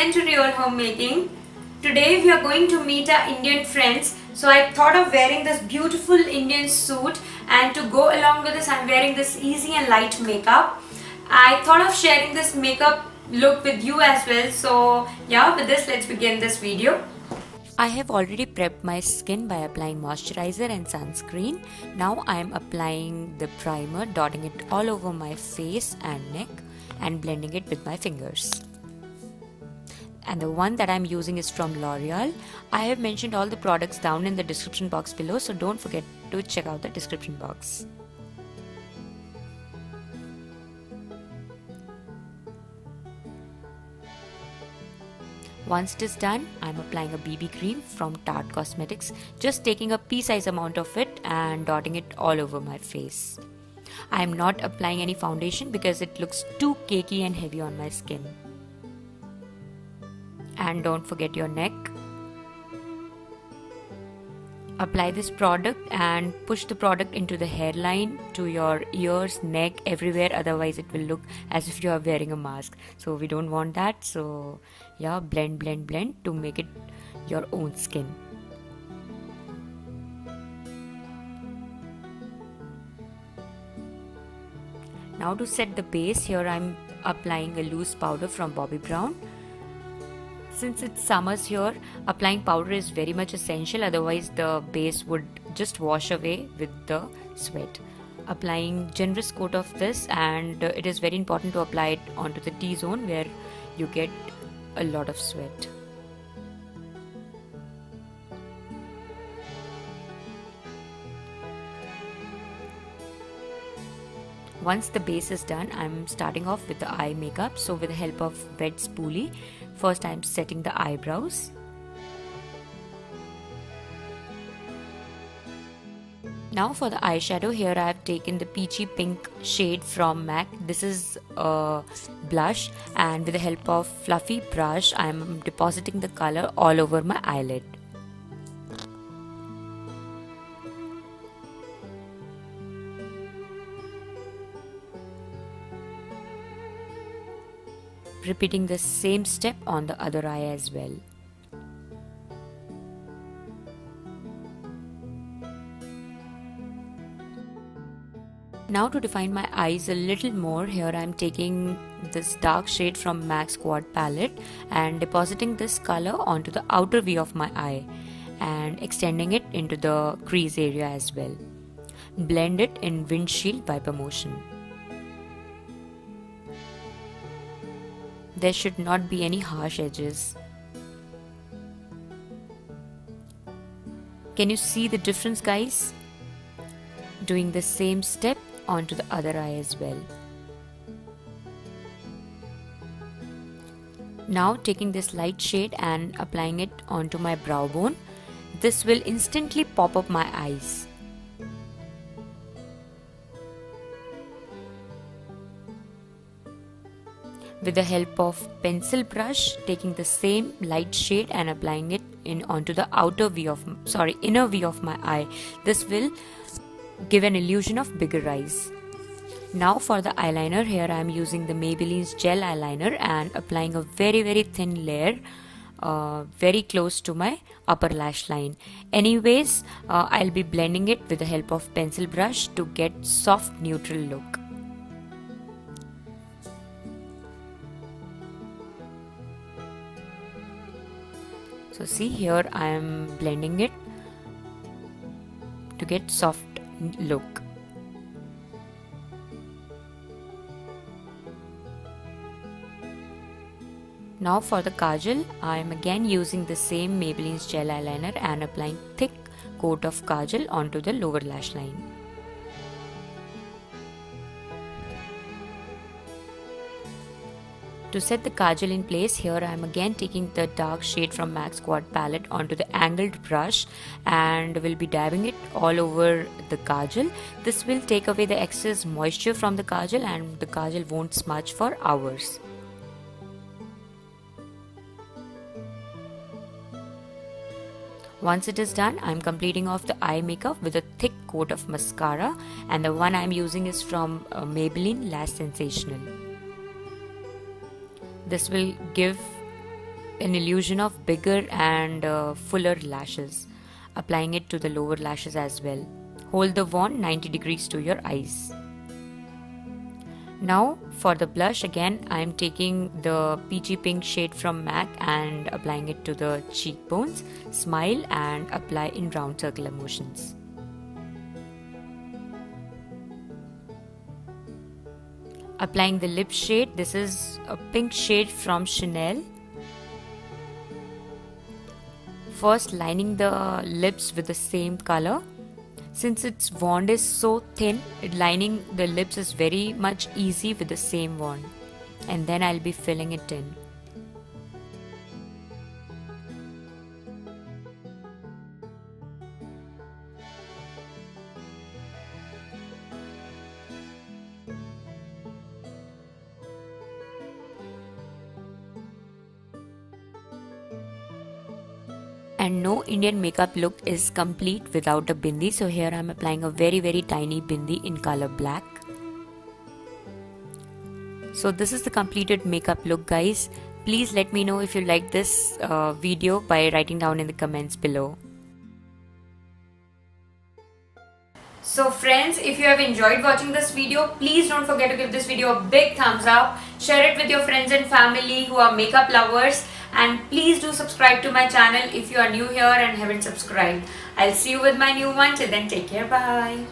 again to Real Homemaking. Today we are going to meet our Indian friends. So I thought of wearing this beautiful Indian suit, and to go along with this I'm wearing this easy and light makeup. I thought of sharing this makeup look with you as well. So yeah, with this let's begin this video. I have already prepped my skin by applying moisturizer and sunscreen. Now I am applying the primer, dotting it all over my face and neck and blending it with my fingers. And the one that I'm using is from L'Oreal. I have mentioned all the products down in the description box below, so don't forget to check out the description box. Once it is done, I'm applying a BB cream from Tarte Cosmetics, just taking a pea-size amount of it and dotting it all over my face. I am not applying any foundation because it looks too cakey and heavy on my skin. And don't forget your neck. Apply this product and push the product into the hairline, to your ears, neck, everywhere, otherwise it will look as if you are wearing a mask. So we don't want that. So yeah, blend to make it your own skin. Now to set the base, here I'm applying a loose powder from Bobbi Brown. Since it's summers here, applying powder is very much essential, otherwise the base would just wash away with the sweat. Applying generous coat of this, and it is very important to apply it onto the T-zone where you get a lot of sweat. Once the base is done, I'm starting off with the eye makeup. So with the help of wet spoolie, first I'm setting the eyebrows. Now for the eyeshadow, here I have taken the peachy pink shade from MAC. This is a blush, and with the help of fluffy brush, I'm depositing the color all over my eyelid. Repeating the same step on the other eye as well. Now to define my eyes a little more, here I am taking this dark shade from MAC's Quad palette and depositing this color onto the outer V of my eye and extending it into the crease area as well. Blend it in windshield wiper motion. There should not be any harsh edges. Can you see the difference, guys? Doing the same step onto the other eye as well. Now taking this light shade and applying it onto my brow bone. This will instantly pop up my eyes. With the help of pencil brush, taking the same light shade and applying it onto the inner V of my eye. This will give an illusion of bigger eyes. Now for the eyeliner, here I am using the Maybelline's gel eyeliner and applying a very thin layer very close to my upper lash line. Anyways, I'll be blending it with the help of pencil brush to get soft neutral look. So see, here I am blending it to get soft look. Now for the kajal, I am again using the same Maybelline's gel eyeliner and applying thick coat of kajal onto the lower lash line. To set the kajal in place, here I am again taking the dark shade from MAC's Quad palette onto the angled brush and will be dabbing it all over the kajal. This will take away the excess moisture from the kajal and the kajal won't smudge for hours. Once it is done, I am completing off the eye makeup with a thick coat of mascara, and the one I am using is from Maybelline Lash Sensational. This will give an illusion of bigger and fuller lashes, applying it to the lower lashes as well. Hold the wand 90 degrees to your eyes. Now for the blush, again I am taking the peachy pink shade from MAC and applying it to the cheekbones. Smile and apply in round circular motions. Applying the lip shade, this is a pink shade from Chanel. First lining the lips with the same color. Since its wand is so thin, lining the lips is very much easy with the same wand. And then I'll be filling it in. And no Indian makeup look is complete without a bindi, so here I am applying a very tiny bindi in color black. So this is the completed makeup look, guys. Please let me know if you like this video by writing down in the comments below. So friends, if you have enjoyed watching this video, please don't forget to give this video a big thumbs up. Share it with your friends and family who are makeup lovers. And please do subscribe to my channel if you are new here and haven't subscribed. I'll see you with my new one. Till then, take care. Bye.